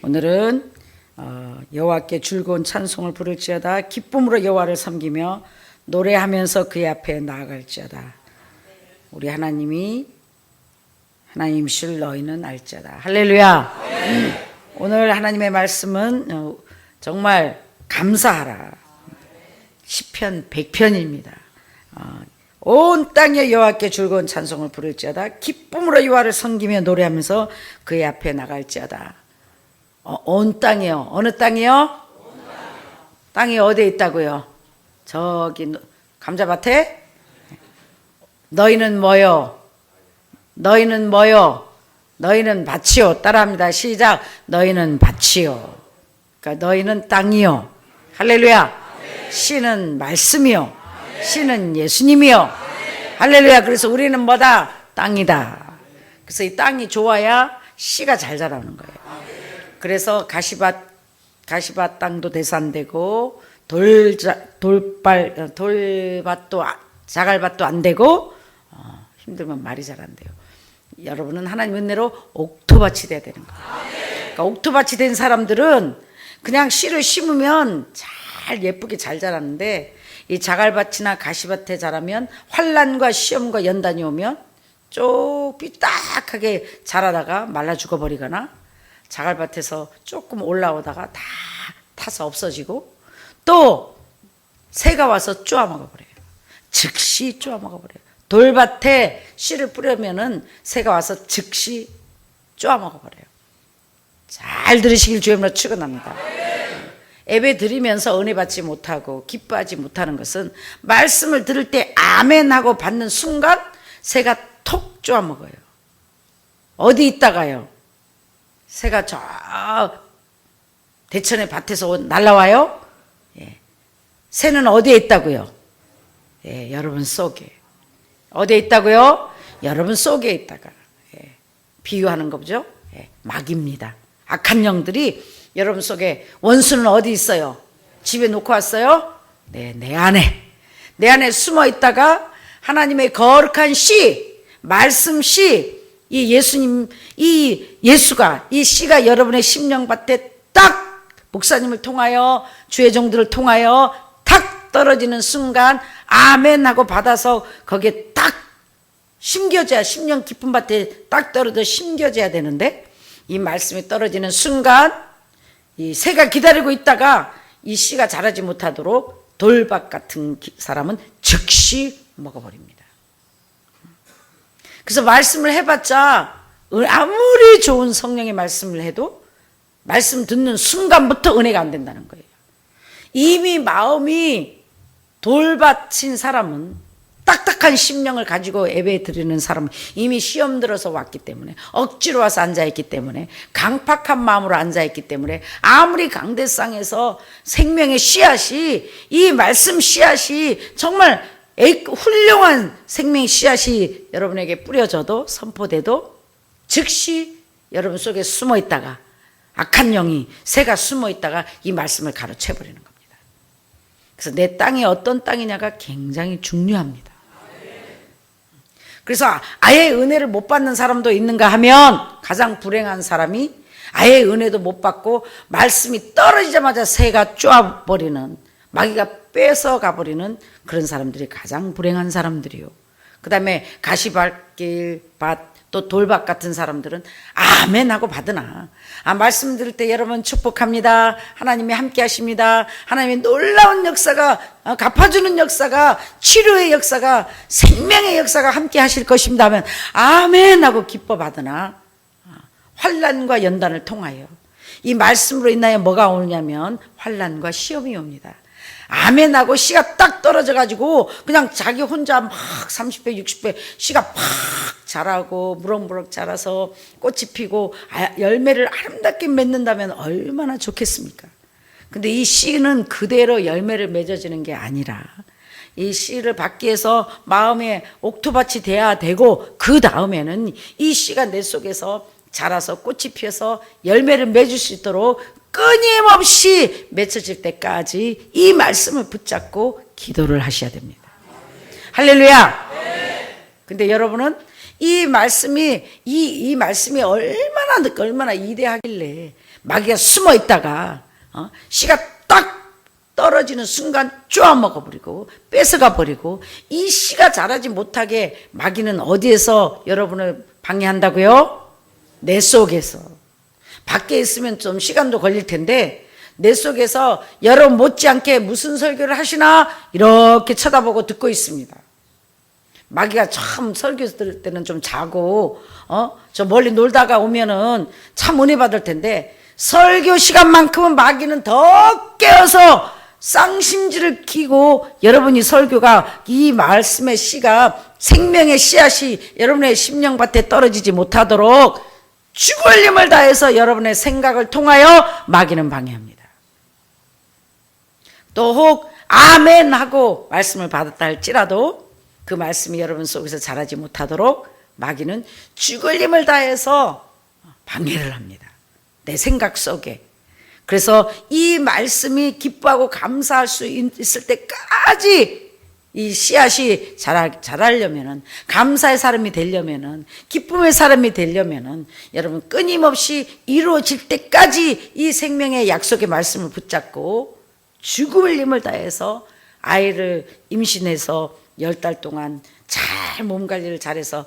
오늘은 여호와께 즐거운 찬송을 부를지어다. 기쁨으로 여호와를 섬기며 노래하면서 그의 앞에 나아갈지어다. 우리 하나님이실 너희는 알지어다. 할렐루야. 오늘 하나님의 말씀은 정말 감사하라. 시편 100편입니다. 온 땅에 여호와께 즐거운 찬송을 부를지어다. 기쁨으로 여호와를 섬기며 노래하면서 그의 앞에 나갈지어다. 온 땅이요. 어느 땅이요? 땅이 어디에 있다고요? 저기 감자밭에? 너희는 뭐요? 너희는 뭐요? 너희는 밭이요. 따라합니다. 시작. 너희는 밭이요. 그러니까 너희는 땅이요. 할렐루야. 씨는 말씀이요. 씨는 예수님이요. 할렐루야. 그래서 우리는 뭐다? 땅이다. 그래서 이 땅이 좋아야 씨가 잘 자라는 거예요. 그래서 가시밭 땅도 대산되고 돌밭도 자갈밭도 안 되고 힘들면 말이 잘 안 돼요. 여러분은 하나님 은혜로 옥토밭이 돼야 되는 거예요. 그러니까 옥토밭이 된 사람들은 그냥 씨를 심으면 잘 예쁘게 잘 자라는데 이 자갈밭이나 가시밭에 자라면 환난과 시험과 연단이 오면 쭉 삐딱하게 자라다가 말라 죽어버리거나 자갈밭에서 조금 올라오다가 다 타서 없어지고 또 새가 와서 쪼아 먹어버려요. 즉시 쪼아 먹어버려요. 돌밭에 씨를 뿌리면은 새가 와서 즉시 쪼아 먹어버려요. 잘 들으시길 주님으로 축원합니다. 예배 드리면서 은혜 받지 못하고 기뻐하지 못하는 것은 말씀을 들을 때 아멘 하고 받는 순간 새가 톡 쪼아 먹어요. 어디 있다가요? 새가 저 대천의 밭에서 날라와요? 예. 새는 어디에 있다고요? 예, 여러분 속에. 어디에 있다고요? 여러분 속에 있다가. 예. 비유하는 거죠? 예. 마귀입니다. 악한 영들이 여러분 속에. 원수는 어디 있어요? 집에 놓고 왔어요? 네, 내 안에 숨어 있다가 하나님의 거룩한 씨, 말씀 씨, 이 예수님, 이 예수가, 이 씨가 여러분의 심령밭에 딱 목사님을 통하여 주의 종들을 통하여 탁 떨어지는 순간 아멘 하고 받아서 거기에 딱 심겨져야, 심령 깊은 밭에 딱 떨어져 심겨져야 되는데 이 말씀이 떨어지는 순간 이 새가 기다리고 있다가 이 씨가 자라지 못하도록 돌밭 같은 사람은 즉시 먹어버립니다. 그래서 말씀을 해봤자 아무리 좋은 성령의 말씀을 해도 말씀 듣는 순간부터 은혜가 안 된다는 거예요. 이미 마음이 돌밭인 사람은, 딱딱한 심령을 가지고 예배 드리는 사람은 이미 시험 들어서 왔기 때문에, 억지로 와서 앉아있기 때문에, 강팍한 마음으로 앉아있기 때문에 아무리 강대상에서 생명의 씨앗이, 이 말씀 씨앗이 정말 훌륭한 생명의 씨앗이 여러분에게 뿌려져도, 선포돼도 즉시 여러분 속에 숨어 있다가 악한 영이, 새가 숨어 있다가 이 말씀을 가로채버리는 겁니다. 그래서 내 땅이 어떤 땅이냐가 굉장히 중요합니다. 그래서 아예 은혜를 못 받는 사람도 있는가 하면 가장 불행한 사람이 아예 은혜도 못 받고 말씀이 떨어지자마자 새가 쪼아버리는, 마귀가 뺏어가버리는 그런 사람들이 가장 불행한 사람들이요. 그 다음에 가시밭길 또 돌밭 같은 사람들은 아멘 하고 받으나 말씀 들을 때 여러분 축복합니다. 하나님이 함께 하십니다. 하나님의 놀라운 역사가, 갚아주는 역사가, 치료의 역사가, 생명의 역사가 함께 하실 것입니다 하면 아멘 하고 기뻐 받으나 환난과 연단을 통하여 이 말씀으로 인하여 뭐가 오느냐면 환난과 시험이 옵니다. 아멘하고 씨가 딱 떨어져가지고 그냥 자기 혼자 막 30배 60배 씨가 팍 자라고 무럭무럭 자라서 꽃이 피고 열매를 아름답게 맺는다면 얼마나 좋겠습니까? 근데 이 씨는 그대로 열매를 맺어지는 게 아니라 이 씨를 받기 위해서 마음에 옥토밭이 돼야 되고 그 다음에는 이 씨가 내 속에서 자라서 꽃이 피어서 열매를 맺을 수 있도록 끊임없이 맺혀질 때까지 이 말씀을 붙잡고 기도를 하셔야 됩니다. 할렐루야. 근데 여러분은 이 말씀이 얼마나 이대하길래 마귀가 숨어 있다가 씨가 딱 떨어지는 순간 쪼아 먹어버리고 뺏어가 버리고, 이 씨가 자라지 못하게 마귀는 어디에서 여러분을 방해한다고요? 내 속에서. 밖에 있으면 좀 시간도 걸릴 텐데 내 속에서 여러분 못지않게 무슨 설교를 하시나 이렇게 쳐다보고 듣고 있습니다. 마귀가 참 설교 들을 때는 좀 자고 저 멀리 놀다가 오면은 참 은혜 받을 텐데, 설교 시간만큼은 마귀는 더 깨어서 쌍심지를 키고, 여러분이 설교가 이 말씀의 씨가 생명의 씨앗이 여러분의 심령밭에 떨어지지 못하도록 죽을 힘을 다해서 여러분의 생각을 통하여 마귀는 방해합니다. 또 혹 아멘 하고 말씀을 받았다 할지라도 그 말씀이 여러분 속에서 자라지 못하도록 마귀는 죽을 힘을 다해서 방해를 합니다. 내 생각 속에. 그래서 이 말씀이 기뻐하고 감사할 수 있을 때까지 이 씨앗이 자라려면은, 감사의 사람이 되려면은, 기쁨의 사람이 되려면은 여러분 끊임없이 이루어질 때까지 이 생명의 약속의 말씀을 붙잡고 죽을 힘을 다해서 아이를 임신해서 10달 동안 잘 몸 관리를 잘해서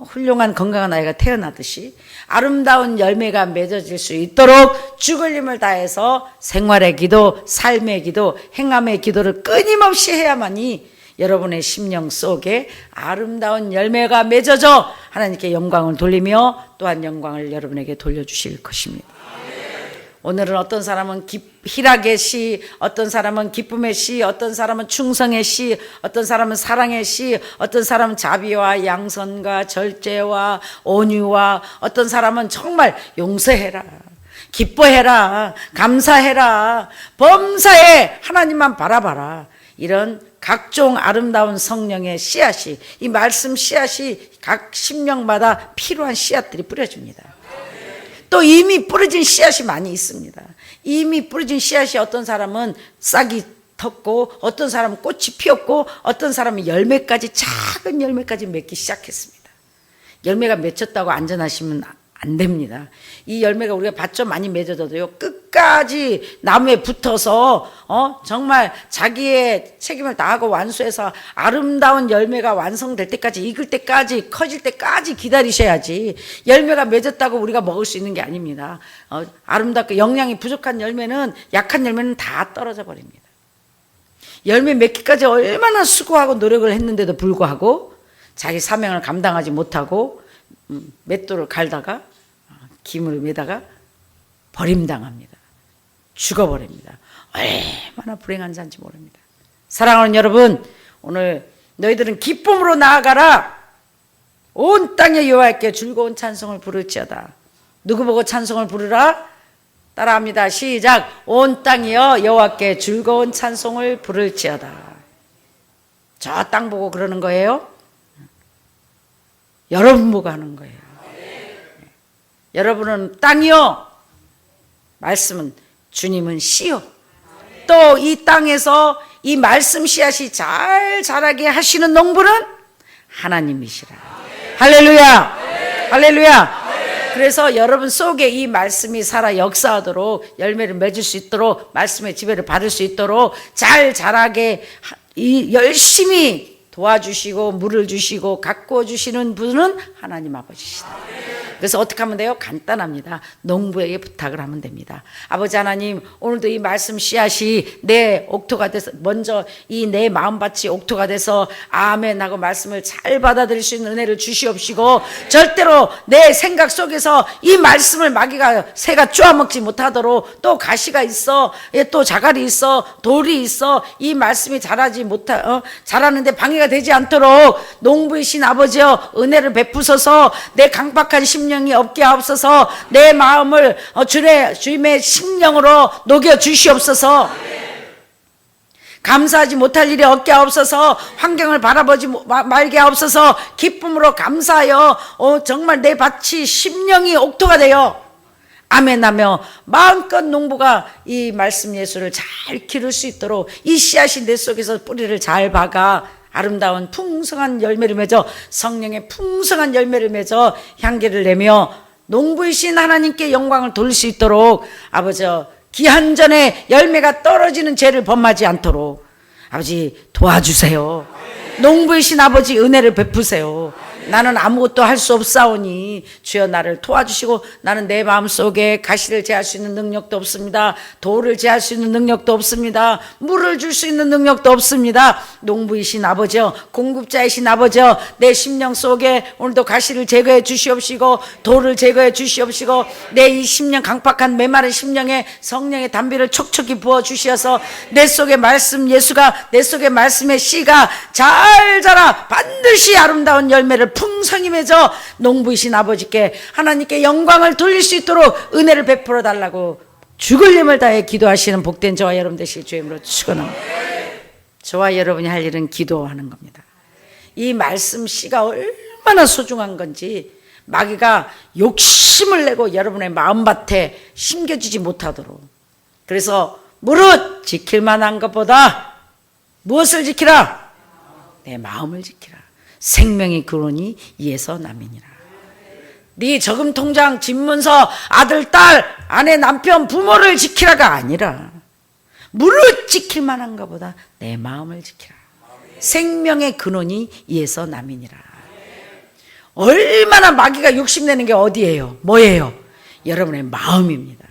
훌륭한 건강한 아이가 태어나듯이 아름다운 열매가 맺어질 수 있도록 죽을 힘을 다해서 생활의 기도, 삶의 기도, 행함의 기도를 끊임없이 해야만이 여러분의 심령 속에 아름다운 열매가 맺어져 하나님께 영광을 돌리며 또한 영광을 여러분에게 돌려주실 것입니다. 오늘은 어떤 사람은 희락의 씨, 어떤 사람은 기쁨의 씨, 어떤 사람은 충성의 씨, 어떤 사람은 사랑의 씨, 어떤 사람은 자비와 양선과 절제와 온유와, 어떤 사람은 정말 용서해라, 기뻐해라, 감사해라, 범사에 하나님만 바라봐라, 이런 각종 아름다운 성령의 씨앗이, 이 말씀 씨앗이 각 심령마다 필요한 씨앗들이 뿌려집니다. 또 이미 뿌려진 씨앗이 많이 있습니다. 이미 뿌려진 씨앗이 어떤 사람은 싹이 텄고, 어떤 사람은 꽃이 피었고, 어떤 사람은 열매까지, 작은 열매까지 맺기 시작했습니다. 열매가 맺혔다고 안전하시면 안 됩니다. 이 열매가 우리가 밭 좀 많이 맺어져도요, 끝까지 나무에 붙어서 정말 자기의 책임을 다하고 완수해서 아름다운 열매가 완성될 때까지, 익을 때까지, 커질 때까지 기다리셔야지 열매가 맺었다고 우리가 먹을 수 있는 게 아닙니다. 아름답게 영양이 부족한 열매는, 약한 열매는 다 떨어져 버립니다. 열매 맺기까지 얼마나 수고하고 노력을 했는데도 불구하고 자기 사명을 감당하지 못하고 맷돌을 갈다가 기물을 매다가 버림당합니다. 죽어버립니다. 얼마나 불행한 자인지 모릅니다. 사랑하는 여러분, 오늘 너희들은 기쁨으로 나아가라. 온 땅에 여호와께 즐거운 찬송을 부를지어다. 누구 보고 찬송을 부르라? 따라합니다. 시작. 온 땅이여 여호와께 즐거운 찬송을 부를지어다. 저 땅 보고 그러는 거예요? 여러분 보고 하는 거예요. 여러분은 땅이요, 말씀은, 주님은 씨요. 또 이 땅에서 이 말씀 씨앗이 잘 자라게 하시는 농부는 하나님이시라. 할렐루야. 할렐루야. 그래서 여러분 속에 이 말씀이 살아 역사하도록, 열매를 맺을 수 있도록, 말씀의 지배를 받을 수 있도록 잘 자라게 열심히 도와주시고 물을 주시고 가꾸어 주시는 분은 하나님 아버지시다. 그래서 어떻게 하면 돼요? 간단합니다. 농부에게 부탁을 하면 됩니다. 아버지 하나님, 오늘도 이 말씀 씨앗이 내 옥토가 돼서, 먼저 이 내 마음밭이 옥토가 돼서 아멘 하고 말씀을 잘 받아들일 수 있는 은혜를 주시옵시고, 절대로 내 생각 속에서 이 말씀을 마귀가, 새가 쪼아먹지 못하도록, 또 가시가 있어, 또 자갈이 있어, 돌이 있어, 이 말씀이 자라는데 방해가 되지 않도록 농부이신 아버지여 은혜를 베푸소서. 내 강박한 심령이 없게 하옵소서. 내 마음을 주님의 심령으로 녹여 주시옵소서. 감사하지 못할 일이 없게 하옵소서. 환경을 바라보지 말게 하옵소서. 기쁨으로 감사하여 정말 내 밭이 심령이 옥토가 되어 아멘하며 마음껏 농부가 이 말씀 예수를 잘 기를 수 있도록 이 씨앗이 내 속에서 뿌리를 잘 박아 아름다운 풍성한 열매를 맺어, 성령의 풍성한 열매를 맺어 향기를 내며 농부이신 하나님께 영광을 돌릴 수 있도록 아버지 기한 전에 열매가 떨어지는 죄를 범하지 않도록 아버지 도와주세요. 농부이신 아버지 은혜를 베푸세요. 나는 아무것도 할 수 없사오니 주여 나를 도와주시고, 나는 내 마음속에 가시를 제할 수 있는 능력도 없습니다. 돌을 제할 수 있는 능력도 없습니다. 물을 줄 수 있는 능력도 없습니다. 농부이신 아버지여, 공급자이신 아버지여, 내 심령 속에 오늘도 가시를 제거해 주시옵시고 돌을 제거해 주시옵시고, 내 이 심령 강팍한 메마른 심령에 성령의 담비를 촉촉히 부어 주시어서 내 속에 말씀 예수가, 내 속에 말씀의 씨가 잘 자라 반드시 아름다운 열매를 풍성히 맺어 농부이신 아버지께 하나님께 영광을 돌릴 수 있도록 은혜를 베풀어 달라고 죽을 힘을 다해 기도하시는 복된 저와 여러분 되실 주의 이름으로 축원합니다. 저와 여러분이 할 일은 기도하는 겁니다. 이 말씀 씨가 얼마나 소중한 건지 마귀가 욕심을 내고 여러분의 마음밭에 심겨지지 못하도록, 그래서 무릇 지킬 만한 것보다 무엇을 지키라? 내 마음을 지키라. 생명의 근원이 이에서 남이니라. 네 저금 통장, 집문서, 아들, 딸, 아내, 남편, 부모를 지키라가 아니라 무릇 지킬 만한 것보다 내 마음을 지키라. 생명의 근원이 이에서 남이니라. 얼마나 마귀가 욕심내는 게 어디예요? 뭐예요? 여러분의 마음입니다.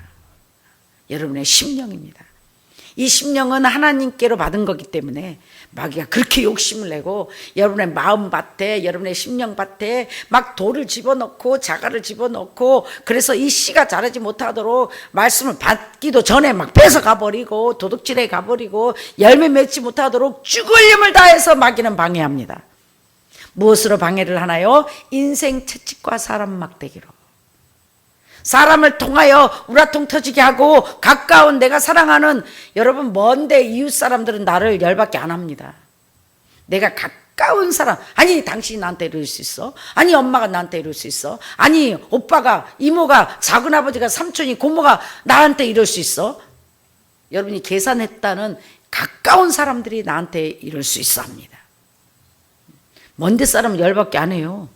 여러분의 심령입니다. 이 심령은 하나님께로 받은 거기 때문에 마귀가 그렇게 욕심을 내고 여러분의 마음밭에, 여러분의 심령밭에 막 돌을 집어넣고 자갈을 집어넣고, 그래서 이 씨가 자라지 못하도록 말씀을 받기도 전에 막 뺏어 가버리고 도둑질해 가버리고 열매 맺지 못하도록 죽을 힘을 다해서 마귀는 방해합니다. 무엇으로 방해를 하나요? 인생 채찍과 사람 막대기로. 사람을 통하여 우라통 터지게 하고, 가까운 내가 사랑하는 여러분 먼데 이웃 사람들은 나를 열받게 안 합니다. 내가 가까운 사람, 아니 당신이 나한테 이럴 수 있어? 아니 엄마가 나한테 이럴 수 있어? 아니 오빠가, 이모가, 작은아버지가, 삼촌이, 고모가 나한테 이럴 수 있어? 여러분이 계산했다는 가까운 사람들이 나한테 이럴 수 있어 합니다. 먼데 사람은 열받게 안 해요.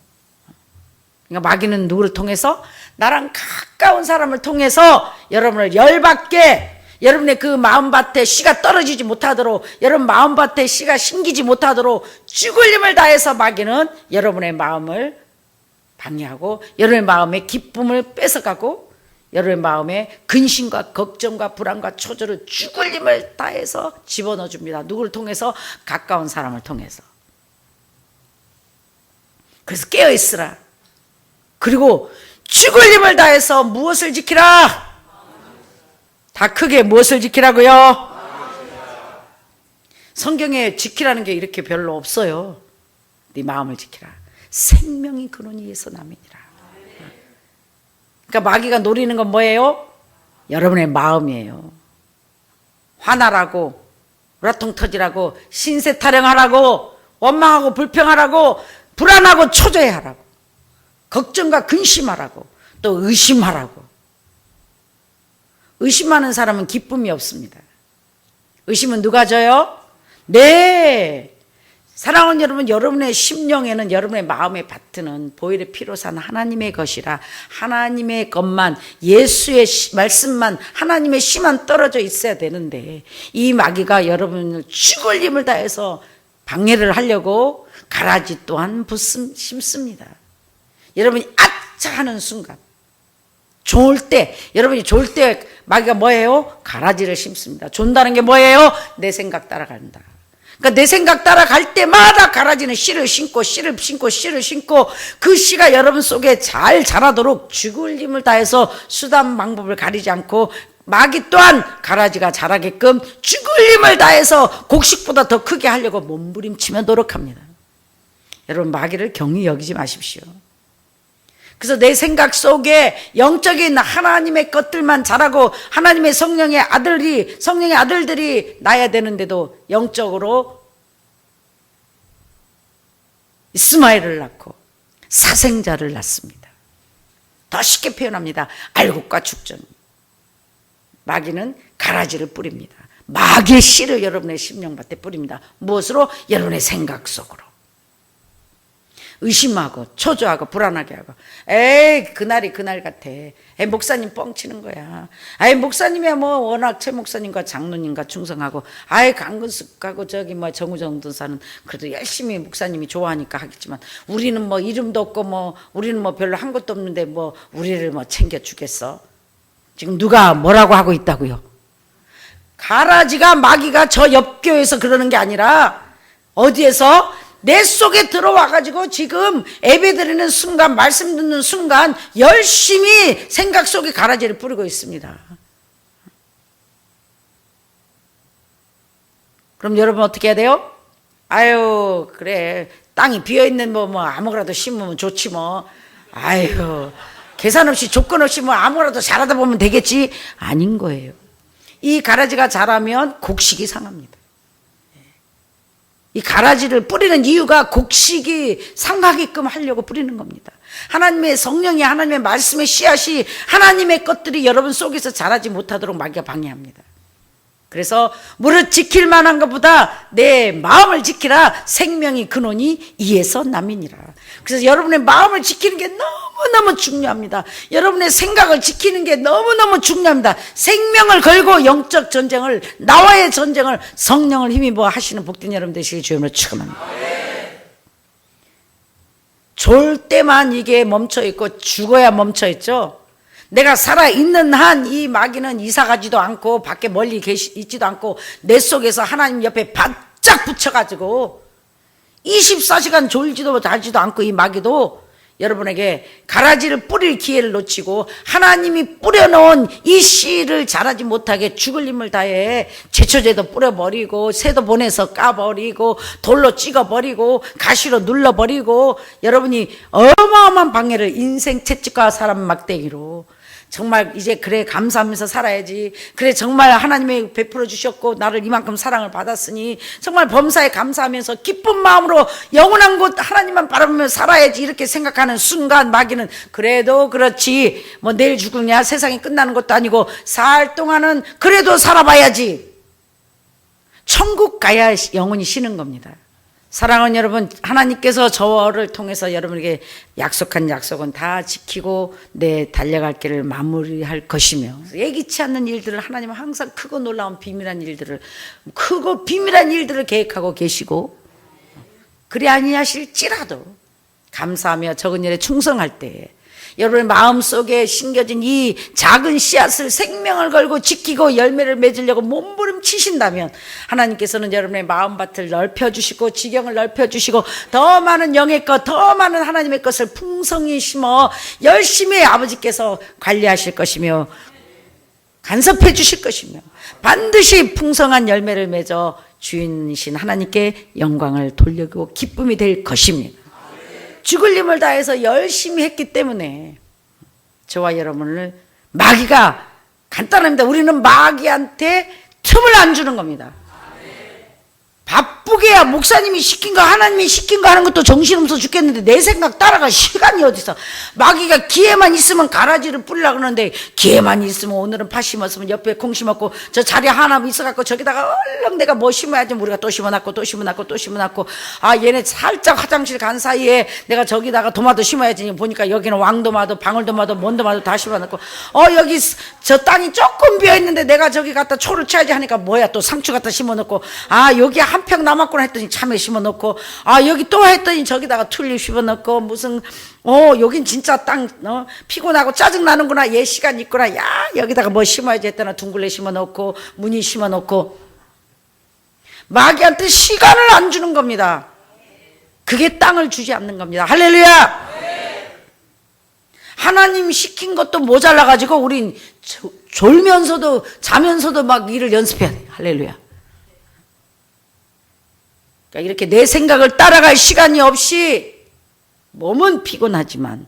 그러니까 마귀는 누구를 통해서? 나랑 가까운 사람을 통해서 여러분을 열받게, 여러분의 그 마음밭에 씨가 떨어지지 못하도록, 여러분 마음밭에 씨가 심기지 못하도록 죽을 힘을 다해서 마귀는 여러분의 마음을 방해하고, 여러분의 마음의 기쁨을 뺏어가고, 여러분의 마음에 근심과 걱정과 불안과 초조를 죽을 힘을 다해서 집어넣어 줍니다. 누구를 통해서? 가까운 사람을 통해서. 그래서 깨어있으라. 그리고 죽을 힘을 다해서 무엇을 지키라? 다 크게 무엇을 지키라고요? 성경에 지키라는 게 이렇게 별로 없어요. 네 마음을 지키라. 생명이 근원이 이에서 남이니라. 그러니까 마귀가 노리는 건 뭐예요? 여러분의 마음이에요. 화나라고, 우라통 터지라고, 신세 타령하라고, 원망하고 불평하라고, 불안하고 초조해하라고, 걱정과 근심하라고, 또 의심하라고. 의심하는 사람은 기쁨이 없습니다. 의심은 누가 줘요? 네, 사랑하는 여러분, 여러분의 심령에는, 여러분의 마음의 밭은 보혈의 피로 산 하나님의 것이라, 하나님의 것만, 예수의 말씀만, 하나님의 씨만 떨어져 있어야 되는데, 이 마귀가 여러분을 죽을 힘을 다해서 방해를 하려고 가라지 또한 심습니다. 여러분이 아차 하는 순간, 좋을 때, 여러분이 좋을 때 마귀가 뭐예요? 가라지를 심습니다. 좋다는 게 뭐예요? 내 생각 따라간다. 그러니까 내 생각 따라갈 때마다 가라지는 씨를 심고, 씨를 심고, 씨를 심고, 그 씨가 여러분 속에 잘 자라도록 죽을 힘을 다해서 수단 방법을 가리지 않고, 마귀 또한 가라지가 자라게끔 죽을 힘을 다해서 곡식보다 더 크게 하려고 몸부림치며 노력합니다. 여러분, 마귀를 경히 여기지 마십시오. 그래서 내 생각 속에 영적인 하나님의 것들만 자라고, 하나님의 성령의 아들들이 나야 되는데도 영적으로 이스마엘을 낳고 사생자를 낳습니다. 더 쉽게 표현합니다. 알곡과 죽전. 마귀는 가라지를 뿌립니다. 마귀의 씨를 여러분의 심령밭에 뿌립니다. 무엇으로? 여러분의 생각 속으로. 의심하고 초조하고 불안하게 하고, 에이 그날이 그날 같아. 에이 목사님 뻥치는 거야. 아이 목사님이야 뭐 워낙 최 목사님과 장로님과 충성하고, 아이 강근숙하고 저기 뭐 정우정 도사는 그래도 열심히 목사님이 좋아하니까 하겠지만, 우리는 뭐 이름도 없고 뭐 우리는 뭐 별로 한 것도 없는데 뭐 우리를 뭐 챙겨주겠어. 지금 누가 뭐라고 하고 있다고요? 가라지가 마귀가 저 옆교에서 그러는 게 아니라 어디에서? 내 속에 들어와가지고 지금 예배드리는 순간, 말씀 듣는 순간 열심히 생각 속에 가라지를 뿌리고 있습니다. 그럼 여러분 어떻게 해야 돼요? 아유 그래 땅이 비어있는 뭐 아무거라도 심으면 좋지 뭐. 아유 계산 없이 조건 없이 뭐 아무거라도 잘하다 보면 되겠지. 아닌 거예요. 이 가라지가 자라면 곡식이 상합니다. 이 가라지를 뿌리는 이유가 곡식이 상하게끔 하려고 뿌리는 겁니다. 하나님의 성령이, 하나님의 말씀의 씨앗이, 하나님의 것들이 여러분 속에서 자라지 못하도록 마귀가 방해합니다. 그래서 무릇 지킬 만한 것보다 내 마음을 지키라. 생명이 근원이 이에서 남이니라. 그래서 여러분의 마음을 지키는 게 너무너무 중요합니다. 여러분의 생각을 지키는 게 너무너무 중요합니다. 생명을 걸고 영적 전쟁을, 나와의 전쟁을 성령을 힘입어 하시는 복된 여러분 되시길 주님으로 축원합니다. 졸 때만 이게 멈춰있고 죽어야 멈춰있죠. 내가 살아있는 한 이 마귀는 이사가지도 않고 밖에 멀리 있지도 않고 내 속에서 하나님 옆에 바짝 붙여가지고 24시간 졸지도 자지도 않고 이 마귀도 여러분에게 가라지를 뿌릴 기회를 놓치고 하나님이 뿌려놓은 이 씨를 자라지 못하게 죽을 힘을 다해 제초제도 뿌려버리고 새도 보내서 까버리고 돌로 찍어버리고 가시로 눌러버리고 여러분이 어마어마한 방해를 인생 채찍과 사람 막대기로 정말 이제 그래 감사하면서 살아야지. 그래 정말 하나님이 베풀어 주셨고 나를 이만큼 사랑을 받았으니 정말 범사에 감사하면서 기쁜 마음으로 영원한 곳 하나님만 바라보며 살아야지 이렇게 생각하는 순간 마귀는 그래도 그렇지 뭐 내일 죽으냐 세상이 끝나는 것도 아니고 살 동안은 그래도 살아봐야지. 천국 가야 영혼이 쉬는 겁니다. 사랑하는 여러분, 하나님께서 저를 통해서 여러분에게 약속한 약속은 다 지키고 내 달려갈 길을 마무리할 것이며 예기치 않는 일들을 하나님은 항상 크고 놀라운 비밀한 일들을 크고 비밀한 일들을 계획하고 계시고 그리 아니하실지라도 감사하며 적은 일에 충성할 때에 여러분의 마음속에 심겨진 이 작은 씨앗을 생명을 걸고 지키고 열매를 맺으려고 몸부림치신다면 하나님께서는 여러분의 마음밭을 넓혀주시고 지경을 넓혀주시고 더 많은 영의 것, 더 많은 하나님의 것을 풍성히 심어 열심히 아버지께서 관리하실 것이며 간섭해 주실 것이며 반드시 풍성한 열매를 맺어 주인이신 하나님께 영광을 돌리고 기쁨이 될 것입니다. 죽을 힘을 다해서 열심히 했기 때문에 저와 여러분을 마귀가 간단합니다. 우리는 마귀한테 틈을 안 주는 겁니다. 바쁘게야 목사님이 시킨 거 하나님이 시킨 거 하는 것도 정신없어 죽겠는데 내 생각 따라갈 시간이 어디서. 마귀가 기회만 있으면 가라지를 뿌리려고 그러는데 기회만 있으면 오늘은 팥 심었으면 옆에 콩 심었고 저 자리 하나 있어갖고 저기다가 얼른 내가 뭐 심어야지 우리가 또 심어놨고 또 심어놨고 또 심어놨고 아 얘네 살짝 화장실 간 사이에 내가 저기다가 도마도 심어야지 보니까 여기는 왕도마도 방울도마도 뭔도마도 다 심어놨고 여기 저 땅이 조금 비어있는데 내가 저기 갖다 초를 쳐야지 하니까 뭐야 또 상추 갖다 심어놓고 아 여기 한 평 남았구나 했더니 참외 심어놓고 아 여기 또 했더니 저기다가 튤립 심어놓고 무슨 여긴 진짜 땅 피곤하고 짜증나는구나 얘 시간 있구나 야 여기다가 뭐 심어야지 했더니 둥글레 심어놓고 무늬 심어놓고 마귀한테 시간을 안 주는 겁니다. 그게 땅을 주지 않는 겁니다. 할렐루야. 하나님 시킨 것도 모자라가지고 우린 졸면서도 자면서도 막 일을 연습해야 돼. 할렐루야. 그러니까 이렇게 내 생각을 따라갈 시간이 없이 몸은 피곤하지만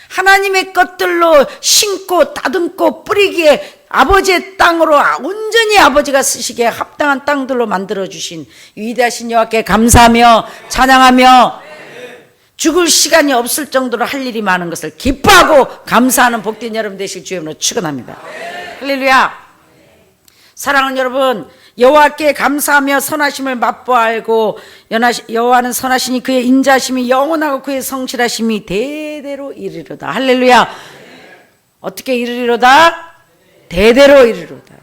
하나님의 것들로 심고 다듬고 뿌리기에 아버지의 땅으로 온전히 아버지가 쓰시기에 합당한 땅들로 만들어주신 위대하신 여호와께 감사하며 찬양하며 죽을 시간이 없을 정도로 할 일이 많은 것을 기뻐하고 감사하는 복된 여러분 되실 주님으로 축원합니다. 할렐루야. 사랑하는 여러분, 여호와께 감사하며 선하심을 맛보아 알고 여호와는 선하시니 그의 인자심이 영원하고 그의 성실하심이 대대로 이르리로다. 할렐루야. 어떻게 이르리로다? 대대로 이르리로다.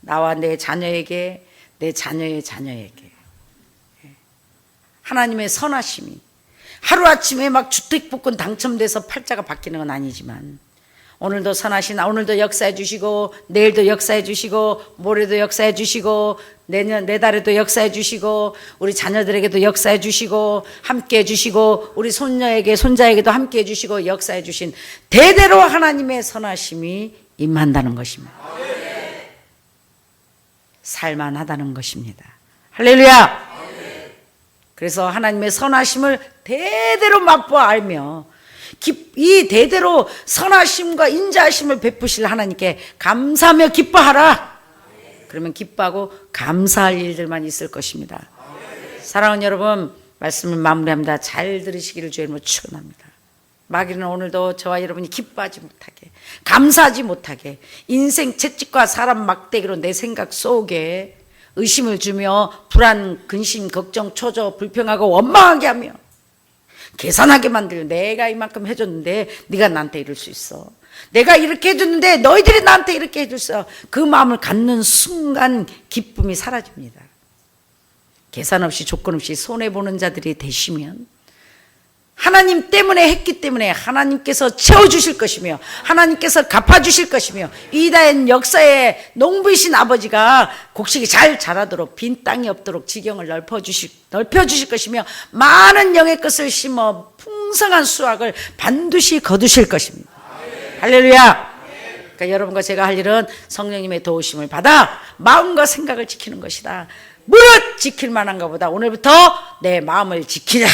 나와 내 자녀에게, 내 자녀의 자녀에게 하나님의 선하심이 하루아침에 막 주택복권 당첨돼서 팔자가 바뀌는 건 아니지만 오늘도 선하신, 오늘도 역사해 주시고 내일도 역사해 주시고 모레도 역사해 주시고 내달에도 역사해 주시고 우리 자녀들에게도 역사해 주시고 함께 해 주시고 우리 손녀에게 손자에게도 함께 해 주시고 역사해 주신 대대로 하나님의 선하심이 임한다는 것입니다. 살만하다는 것입니다. 할렐루야. 그래서 하나님의 선하심을 대대로 맛보아 알며 이 대대로 선하심과 인자하심을 베푸실 하나님께 감사하며 기뻐하라. 그러면 기뻐하고 감사할 일들만 있을 것입니다. 사랑하는 여러분, 말씀을 마무리합니다. 잘 들으시기를 주의 이름으로 축원합니다. 마귀는 오늘도 저와 여러분이 기뻐하지 못하게, 감사하지 못하게 인생 채찍과 사람 막대기로 내 생각 속에 의심을 주며 불안, 근심, 걱정, 초조, 불평하고 원망하게 하며 계산하게 만들고 내가 이만큼 해줬는데 네가 나한테 이럴 수 있어. 내가 이렇게 해줬는데 너희들이 나한테 이렇게 해줄 수 있어. 그 마음을 갖는 순간 기쁨이 사라집니다. 계산 없이 조건 없이 손해보는 자들이 되시면 하나님 때문에 했기 때문에 하나님께서 채워주실 것이며 하나님께서 갚아주실 것이며 이다엔 역사의 농부이신 아버지가 곡식이 잘 자라도록 빈 땅이 없도록 지경을 넓혀주실 것이며 많은 영의 것을 심어 풍성한 수확을 반드시 거두실 것입니다. 할렐루야. 그러니까 여러분과 제가 할 일은 성령님의 도우심을 받아 마음과 생각을 지키는 것이다. 무릇 지킬 만한 것보다 오늘부터 내 마음을 지키자.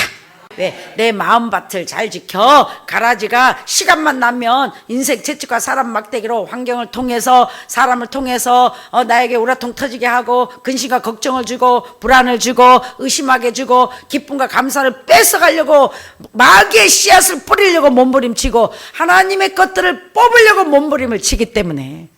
내 마음밭을 잘 지켜 가라지가 시간만 나면 인생 채찍과 사람 막대기로 환경을 통해서 사람을 통해서 나에게 우라통 터지게 하고 근심과 걱정을 주고 불안을 주고 의심하게 주고 기쁨과 감사를 뺏어가려고 마귀의 씨앗을 뿌리려고 몸부림치고 하나님의 것들을 뽑으려고 몸부림을 치기 때문에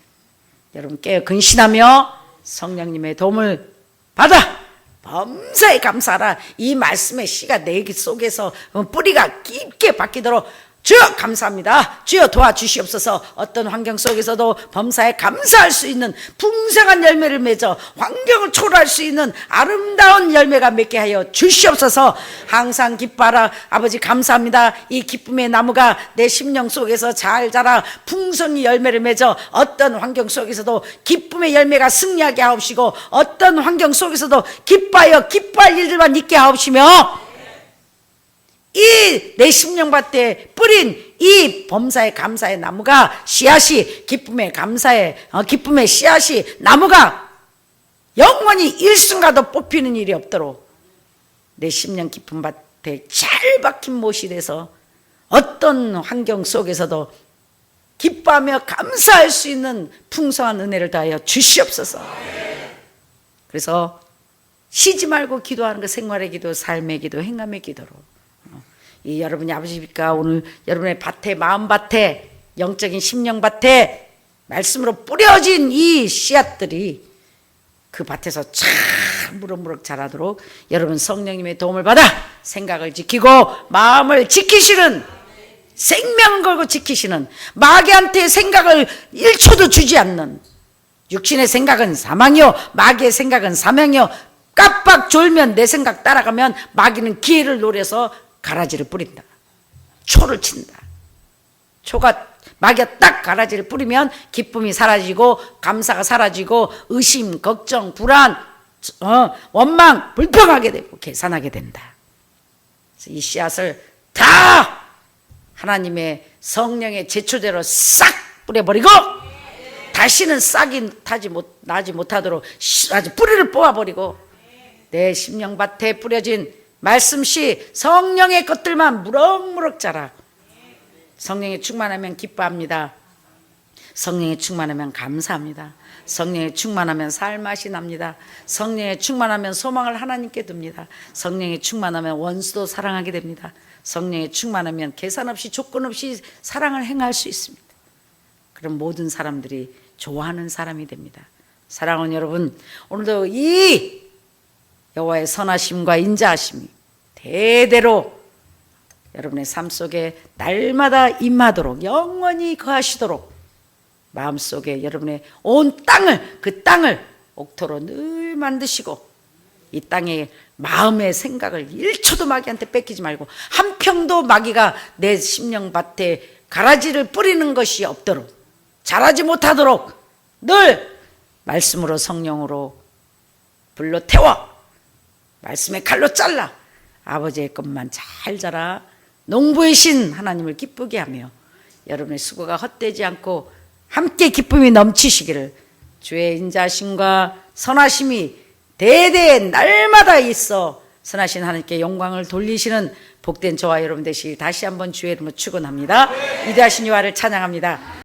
여러분 깨어 근신하며 성령님의 도움을 받아 범사에 감사하라. 이 말씀의 씨가 내 속에서 뿌리가 깊게 박히도록 주여 감사합니다. 주여 도와주시옵소서. 어떤 환경 속에서도 범사에 감사할 수 있는 풍성한 열매를 맺어 환경을 초월할 수 있는 아름다운 열매가 맺게 하여 주시옵소서. 항상 기뻐하라. 아버지 감사합니다. 이 기쁨의 나무가 내 심령 속에서 잘 자라 풍성히 열매를 맺어 어떤 환경 속에서도 기쁨의 열매가 승리하게 하옵시고 어떤 환경 속에서도 기뻐할 일들만 있게 하옵시며 이 내 심령밭에 뿌린 이 범사의 감사의 나무가 씨앗이 기쁨의 기쁨의 씨앗이 나무가 영원히 일순간도 뽑히는 일이 없도록 내 심령 깊은 밭에 잘 박힌 못이 돼서 어떤 환경 속에서도 기뻐하며 감사할 수 있는 풍성한 은혜를 다하여 주시옵소서. 그래서 쉬지 말고 기도하는 것, 생활의 기도, 삶의 기도, 행함의 기도로 이 여러분이 아버지니까 오늘 여러분의 밭에 마음밭에 영적인 심령밭에 말씀으로 뿌려진 이 씨앗들이 그 밭에서 잘 무럭무럭 자라도록 여러분 성령님의 도움을 받아 생각을 지키고 마음을 지키시는 생명을 걸고 지키시는 마귀한테 생각을 1초도 주지 않는 육신의 생각은 사망이요 마귀의 생각은 사명이요 깜빡 졸면 내 생각 따라가면 마귀는 기회를 노려서 가라지를 뿌린다. 초를 친다. 마귀가 딱 가라지를 뿌리면 기쁨이 사라지고 감사가 사라지고 의심, 걱정, 불안, 원망, 불평하게 되고 계산하게 된다. 그래서 이 씨앗을 다 하나님의 성령의 제초대로 싹 뿌려버리고 다시는 싹이 나지 못하도록 아주 뿌리를 뽑아버리고 내 심령밭에 뿌려진 말씀씨 성령의 것들만 무럭무럭 자라. 성령에 충만하면 기뻐합니다. 성령에 충만하면 감사합니다. 성령에 충만하면 살맛이 납니다. 성령에 충만하면 소망을 하나님께 둡니다. 성령에 충만하면 원수도 사랑하게 됩니다. 성령에 충만하면 계산 없이 조건 없이 사랑을 행할 수 있습니다. 그럼 모든 사람들이 좋아하는 사람이 됩니다. 사랑하는 여러분, 오늘도 이 여호와의 선하심과 인자하심이 대대로 여러분의 삶 속에 날마다 임하도록 영원히 거하시도록 마음속에 여러분의 온 땅을, 그 땅을 옥토로 늘 만드시고 이 땅에 마음의 생각을 1초도 마귀한테 뺏기지 말고 한 평도 마귀가 내 심령밭에 가라지를 뿌리는 것이 없도록, 자라지 못하도록 늘 말씀으로, 성령으로 불러 태워 말씀의 칼로 잘라 아버지의 것만 잘 자라 농부의 신 하나님을 기쁘게 하며 여러분의 수고가 헛되지 않고 함께 기쁨이 넘치시기를 주의 인자심과 선하심이 대대에 날마다 있어 선하신 하나님께 영광을 돌리시는 복된 저와 여러분 되시길 다시 한번 주의 이름으로 축원합니다. 위대하신 여호와를 찬양합니다.